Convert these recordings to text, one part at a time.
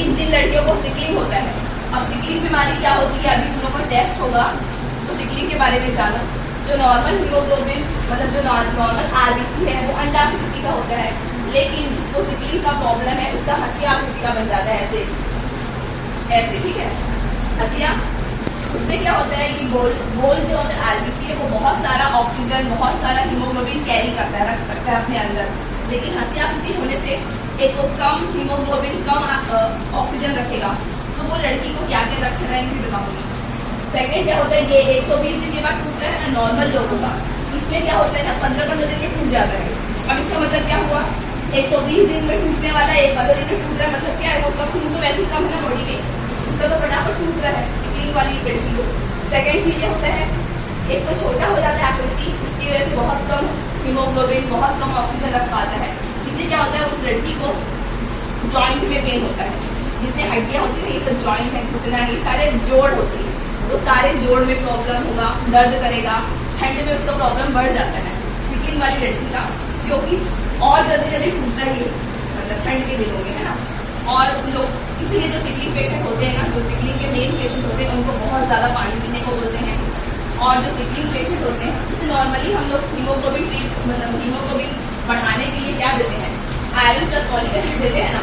लेकिन जिन लड़कियों को सिकलिंग होता है, अब सिकलिंग बीमारी क्या होती है, अभी तुम लोगों का टेस्ट होगा तो सिकलिंग के बारे में जानो। जो नॉर्मल हीमोग्लोबिन मतलब जो नॉर्मल आरबीसी है वो अंडाकृति का होता है, लेकिन जिसको सिकलिंग का प्रॉब्लम है उसका हथिया आकृति का बन जाता है, ऐसे ऐसे, ठीक है, हथिया। उससे क्या होता है कि गोल जो होता है आरबीसी है वो बहुत सारा ऑक्सीजन, बहुत सारा हीमोग्लोबिन कैरी करता है, रख सकता है अपने अंदर, लेकिन हथिया आकृति होने से एक तो कम हीमोग्लोबिन, कम ऑक्सीजन रखेगा, तो वो लड़की को क्या क्या लक्षण है मैं बताऊंगी। सेकेंड क्या होता है, ये 120 दिन के बाद टूटता है ना नॉर्मल लोगों का, इसमें क्या होता है ना 15-15 दिन में टूट जाता है। अब इसका मतलब क्या हुआ, 120 दिन में टूटने वाला 15 दिन में टूट रहा है, मतलब क्या है, उसका खून तो वैसे ही कम है ना बॉडी में, उसका तो फटाफट टूट रहा है सिकलिंग वाली लड़की को। सेकेंड चीज ये होता है, एक तो छोटा हो जाता है आकृति, उसकी वजह से बहुत कम हीमोग्लोबिन, बहुत कम ऑक्सीजन रख पाता है। इससे क्या होता है, उस लड़की को जॉइंट में पेन होता है, जितने हड्डियां होती है ये सब जॉइंट है, घुटना, ये सारे जोड़ होते हैं, तो सारे जोड़ में प्रॉब्लम होगा, दर्द करेगा, ठंड में उसका प्रॉब्लम बढ़ जाता है सिकलिंग वाली लड़की का, क्योंकि और जल्दी जल्दी टूटता ही है, मतलब ठंड के दिनों में, है ना। और लोग इसलिए जो सिकलिंग पेशेंट होते हैं ना, जो सिकलिंग के मेन पेशेंट होते हैं उनको बहुत ज़्यादा पानी पीने को बोलते हैं। और जो सिकलिंग पेशेंट होते हैं उससे नॉर्मली हम लोग हीमोग्लोबिन मतलब हीमोग्लोबिन बढ़ाने के लिए क्या देते हैं, आयरन प्लस फॉलिक एसिड देते हैं ना,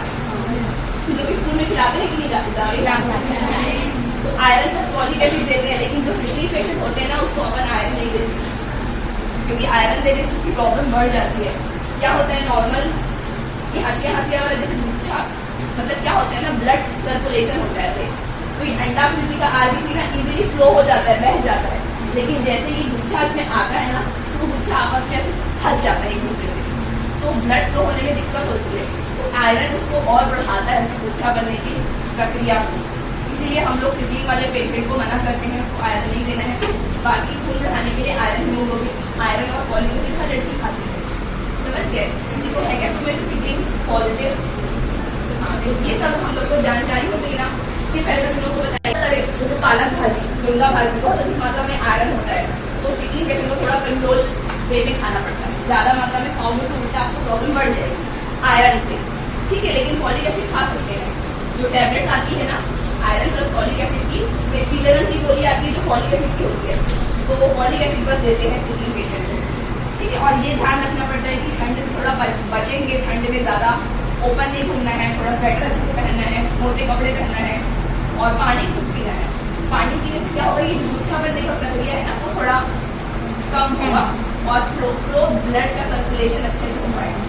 जो स्कूल में खिलाते हैं कि नहीं जाते, तो आयरन प्लस फॉलिक एसिड देते हैं। लेकिन जो सिकलिंग पेशेंट होते हैं ना उसको अपन आयरन नहीं देते, क्योंकि आयरन देने से उसकी प्रॉब्लम बढ़ जाती है। क्या होता है नॉर्मल कि हथिया वाला जैसे गुच्छा, मतलब क्या होता है ना, ब्लड सर्कुलेशन होता है, तो ये अंडाकृति का आरबीसी ना इजीली फ्लो हो जाता है, बह जाता है, लेकिन जैसे ही गुच्छा इसमें आता है ना तो गुच्छा आपस में हट जाता है एक दूसरे से, तो ब्लड फ्लो होने में दिक्कत होती है, तो आयरन उसको और बढ़ाता है गुच्छा बनने की प्रक्रिया को। इसीलिए हम लोग सिकलिंग वाले पेशेंट को मना करते हैं, उसको आयरन नहीं देना है। बाकी खून बढ़ाने के लिए आयरन, हीमोग्लोबिन, आयरन और फॉलिक एसिड हर लड़की खाती है, समझ गए। किसी को है क्या तुम्हें सिकलिंग पॉजिटिव, हाँ ये सब हम लोग को जानकारी हो गई ना। इसके पहले तो तुम लोग को बताइए, जैसे पालक भाजी, मुनगा भाजी बहुत अधिक मात्रा में आयरन होता है, तो सिकलिंग पेशेंट को थोड़ा कंट्रोल वे में खाना पड़ता है, ज्यादा मात्रा में खाओगे तो उल्टा आपको प्रॉब्लम बढ़ जाएगी आयरन से, ठीक है। लेकिन फॉलिक एसिड खा सकते हैं, जो टैबलेट आती है ना आयरन प्लस फॉलिक एसिड की, पीले रंग की गोली आती है जो फॉलिक एसिड की होती है, तो वो फॉलिक एसिड बस देते हैं सिकलिंग पेशेंट को, ठीक है। और ये ध्यान रखना पड़ता है कि ठंड से थोड़ा बचेंगे, ठंड में ज्यादा ओपन नहीं घूमना है, थोड़ा स्वेटर अच्छे से पहनना है, मोटे कपड़े पहनना है, और पानी खूब पीना है। पानी पीने से क्या होगा, ये गुच्छा बनने का प्रक्रिया है ना वो थोड़ा कम होगा, और फ्लो ब्लड का सर्कुलेशन अच्छे से हो पाएगा,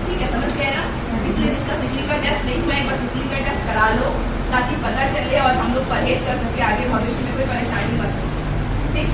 ठीक है, समझ गए ना। इसलिए जिसका सिकलिंग का टेस्ट नहीं हुआ एक बार सिकलिंग का टेस्ट करा लो, ताकि पता चले और हम लोग परहेज कर सके, आगे भविष्य में कोई परेशानी मत हो, ठीक।